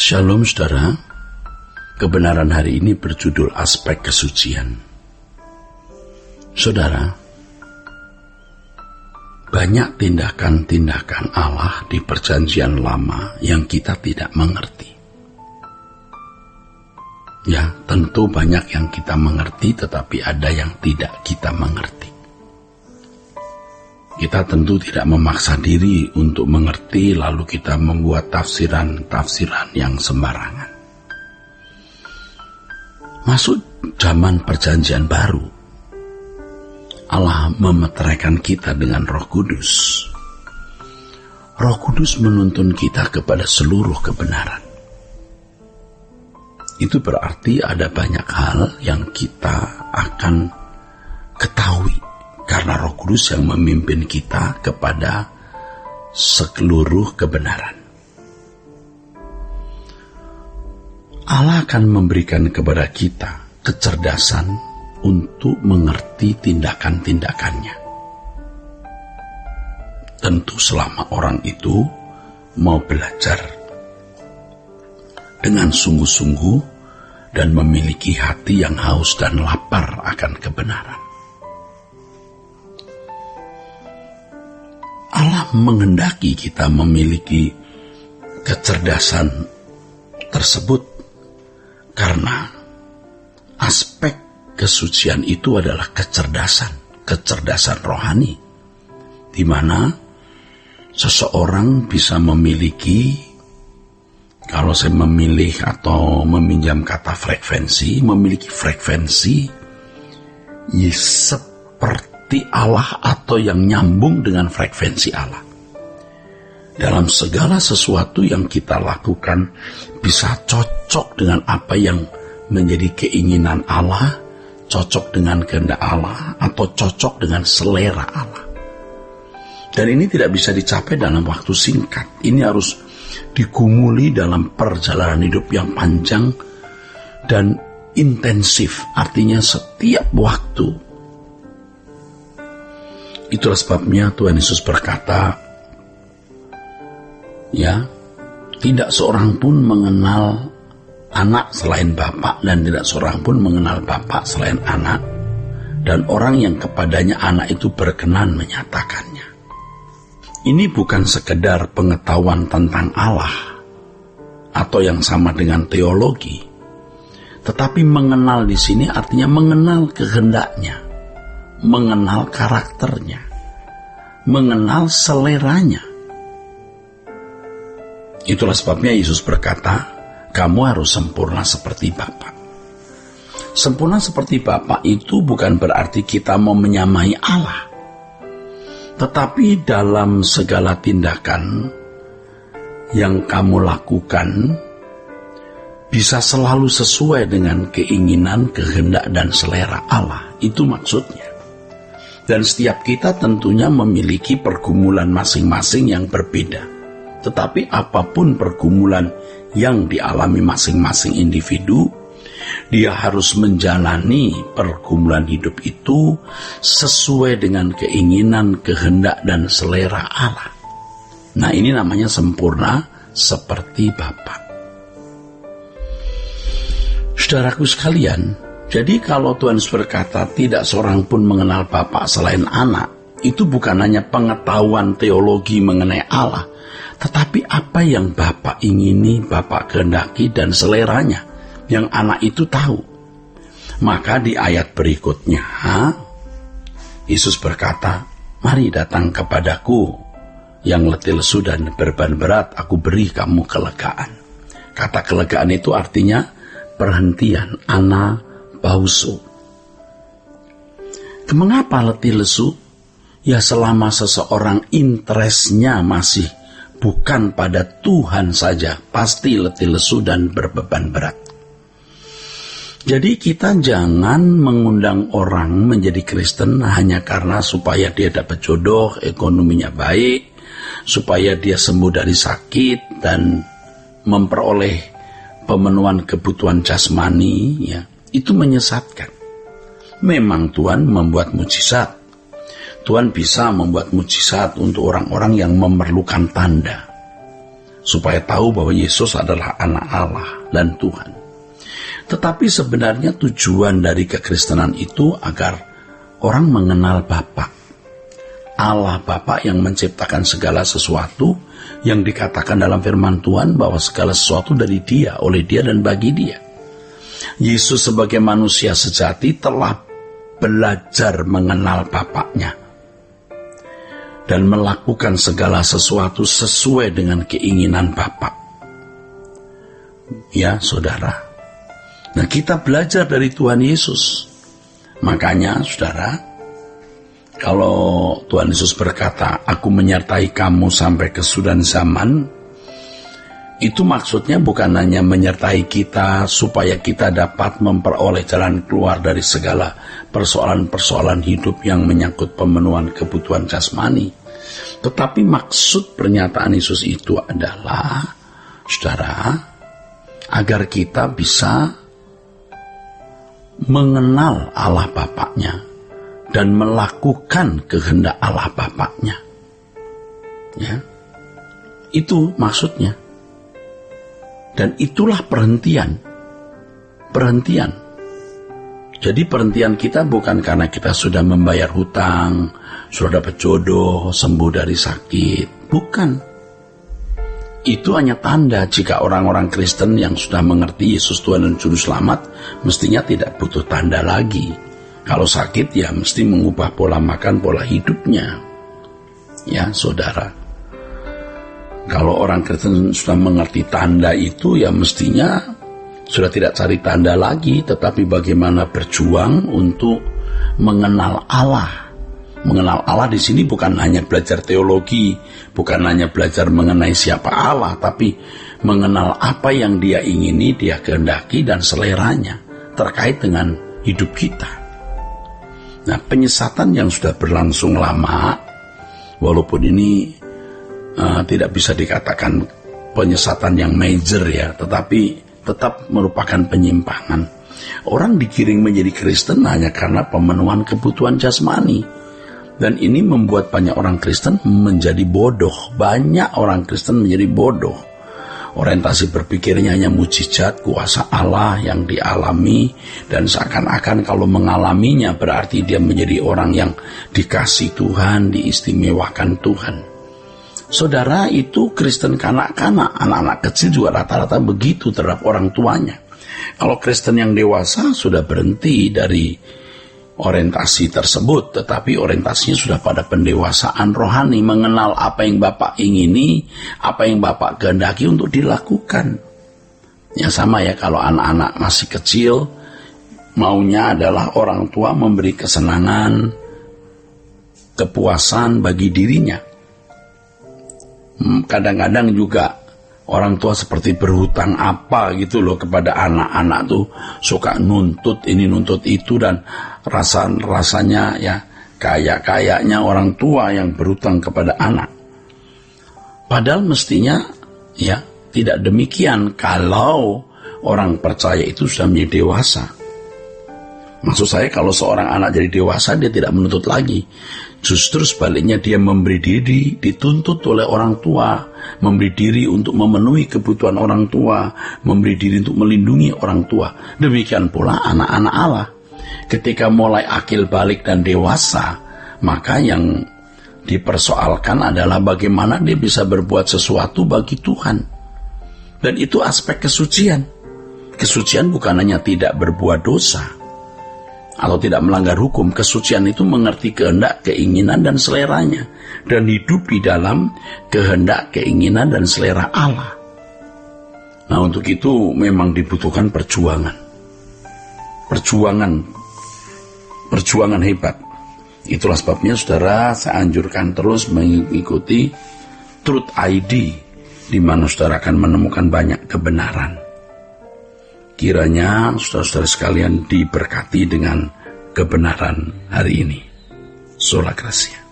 Shalom saudara, kebenaran hari ini berjudul aspek kesucian. Saudara, banyak tindakan-tindakan Allah di perjanjian lama yang kita tidak mengerti. Ya, tentu banyak yang kita mengerti, tetapi ada yang tidak kita mengerti. Kita tentu tidak memaksa diri untuk mengerti lalu kita membuat tafsiran-tafsiran yang sembarangan. Masuk zaman perjanjian baru, Allah memeteraikan kita dengan Roh Kudus. Roh Kudus menuntun kita kepada seluruh kebenaran. Itu berarti ada banyak hal yang kita akan ketahui karena Roh Kudus yang memimpin kita kepada seluruh kebenaran. Allah akan memberikan kepada kita kecerdasan untuk mengerti tindakan-tindakannya. Tentu selama orang itu mau belajar dengan sungguh-sungguh dan memiliki hati yang haus dan lapar akan kebenaran. Allah menghendaki kita memiliki kecerdasan tersebut karena aspek kesucian itu adalah kecerdasan rohani, di mana seseorang bisa memiliki, kalau saya memilih atau meminjam kata frekuensi, memiliki frekuensi seperti Allah atau yang nyambung dengan frekuensi Allah. Dalam segala sesuatu yang kita lakukan bisa cocok dengan apa yang menjadi keinginan Allah, cocok dengan kehendak Allah, atau cocok dengan selera Allah. Dan ini tidak bisa dicapai dalam waktu singkat. Ini harus digumuli dalam perjalanan hidup yang panjang dan intensif. Artinya setiap waktu. Itulah sebabnya Tuhan Yesus berkata, ya, tidak seorang pun mengenal anak selain Bapa, dan tidak seorang pun mengenal Bapa selain anak, dan orang yang kepadanya anak itu berkenan menyatakannya. Ini bukan sekedar pengetahuan tentang Allah atau yang sama dengan teologi, tetapi mengenal di sini artinya mengenal kehendaknya, mengenal karakternya, mengenal seleranya. Itulah sebabnya Yesus berkata, kamu harus sempurna seperti Bapa. Sempurna seperti Bapa itu bukan berarti kita mau menyamai Allah, tetapi dalam segala tindakan yang kamu lakukan bisa selalu sesuai dengan keinginan, kehendak, dan selera Allah. Itu maksudnya. Dan setiap kita tentunya memiliki pergumulan masing-masing yang berbeda. Tetapi apapun pergumulan yang dialami masing-masing individu, dia harus menjalani pergumulan hidup itu sesuai dengan keinginan, kehendak, dan selera Allah. Nah, ini namanya sempurna seperti Bapa. Saudaraku sekalian, jadi kalau Tuhan Yesus berkata tidak seorang pun mengenal Bapa selain anak, itu bukan hanya pengetahuan teologi mengenai Allah, tetapi apa yang Bapa ingini, Bapa kehendaki, dan seleranya yang anak itu tahu. Maka di ayat berikutnya Yesus berkata, mari datang kepadaku yang letih lesu dan beban berat, aku beri kamu kelegaan. Kata kelegaan itu artinya perhentian, anabauso. Mengapa letih lesu? Ya, selama seseorang interestnya masih bukan pada Tuhan saja, pasti letih lesu dan berbeban berat. Jadi kita jangan mengundang orang menjadi Kristen hanya karena supaya dia dapat jodoh, ekonominya baik, supaya dia sembuh dari sakit dan memperoleh pemenuhan kebutuhan jasmani, ya. Itu menyesatkan. Memang Tuhan membuat mujizat. Tuhan bisa membuat mujizat untuk orang-orang yang memerlukan tanda. supaya tahu bahwa Yesus adalah anak Allah dan Tuhan. Tetapi sebenarnya tujuan dari kekristenan itu agar orang mengenal Bapa, Allah Bapa yang menciptakan segala sesuatu, yang dikatakan dalam firman Tuhan bahwa segala sesuatu dari Dia, oleh Dia dan bagi Dia. Yesus sebagai manusia sejati telah belajar mengenal Bapaknya dan melakukan segala sesuatu sesuai dengan keinginan Bapa. Ya, saudara. Nah, kita belajar dari Tuhan Yesus. Makanya, saudara, kalau Tuhan Yesus berkata, "Aku menyertai kamu sampai kesudahan zaman," itu maksudnya bukan hanya menyertai kita supaya kita dapat memperoleh jalan keluar dari segala persoalan-persoalan hidup yang menyangkut pemenuhan kebutuhan jasmani. Tetapi maksud pernyataan Yesus itu adalah, saudara, agar kita bisa mengenal Allah Bapaknya dan melakukan kehendak Allah Bapaknya. Ya, itu maksudnya. Dan itulah perhentian. Jadi perhentian kita bukan karena kita sudah membayar hutang, sudah dapat jodoh, sembuh dari sakit. Bukan. Itu hanya tanda jika orang-orang Kristen yang sudah mengerti Yesus Tuhan dan Juru Selamat, mestinya tidak butuh tanda lagi. Kalau sakit ya mesti mengubah pola makan, pola hidupnya. Ya, saudara. Kalau orang Kristen sudah mengerti tanda itu, ya mestinya sudah tidak cari tanda lagi, tetapi bagaimana berjuang untuk mengenal Allah. Mengenal Allah di sini bukan hanya belajar teologi, bukan hanya belajar mengenai siapa Allah, tapi mengenal apa yang Dia ingini, Dia kehendaki dan seleranya terkait dengan hidup kita. Nah, penyesatan yang sudah berlangsung lama, walaupun ini tidak bisa dikatakan penyesatan yang major ya, tetapi tetap merupakan penyimpangan. Orang digiring menjadi Kristen hanya karena pemenuhan kebutuhan jasmani. Dan ini membuat banyak orang Kristen menjadi bodoh. Banyak orang Kristen menjadi bodoh. Orientasi berpikirnya hanya mujizat, kuasa Allah yang dialami, dan seakan-akan kalau mengalaminya berarti dia menjadi orang yang dikasih Tuhan, diistimewakan Tuhan. Saudara, itu Kristen kanak-kanak, anak-anak kecil juga rata-rata begitu terhadap orang tuanya. Kalau Kristen yang dewasa sudah berhenti dari orientasi tersebut, tetapi orientasinya sudah pada pendewasaan rohani, mengenal apa yang Bapak ingini, apa yang Bapak kehendaki untuk dilakukan. Ya sama ya, kalau anak-anak masih kecil, maunya adalah orang tua memberi kesenangan, kepuasan bagi dirinya. Kadang-kadang juga orang tua seperti berhutang apa gitu loh kepada anak-anak tuh, suka nuntut ini nuntut itu, dan rasanya ya kayaknya orang tua yang berhutang kepada anak. Padahal mestinya ya tidak demikian kalau orang percaya itu sudah menjadi dewasa. Maksud saya, kalau seorang anak jadi dewasa, dia tidak menuntut lagi. Justru sebaliknya, dia memberi diri, dituntut oleh orang tua, memberi diri untuk memenuhi kebutuhan orang tua, memberi diri untuk melindungi orang tua. Demikian pula anak-anak Allah. Ketika mulai akil balik dan dewasa, maka yang dipersoalkan adalah bagaimana dia bisa berbuat sesuatu bagi Tuhan. Dan itu aspek kesucian. Kesucian bukan hanya tidak berbuat dosa atau tidak melanggar hukum. Kesucian itu mengerti kehendak, keinginan, dan seleranya, dan hidup di dalam kehendak, keinginan, dan selera Allah. Nah, untuk itu memang dibutuhkan perjuangan hebat. Itulah sebabnya, saudara, saya anjurkan terus mengikuti Truth ID, di mana saudara akan menemukan banyak kebenaran. Kiranya saudara-saudara sekalian diberkati dengan kebenaran hari ini. Sola Gracia.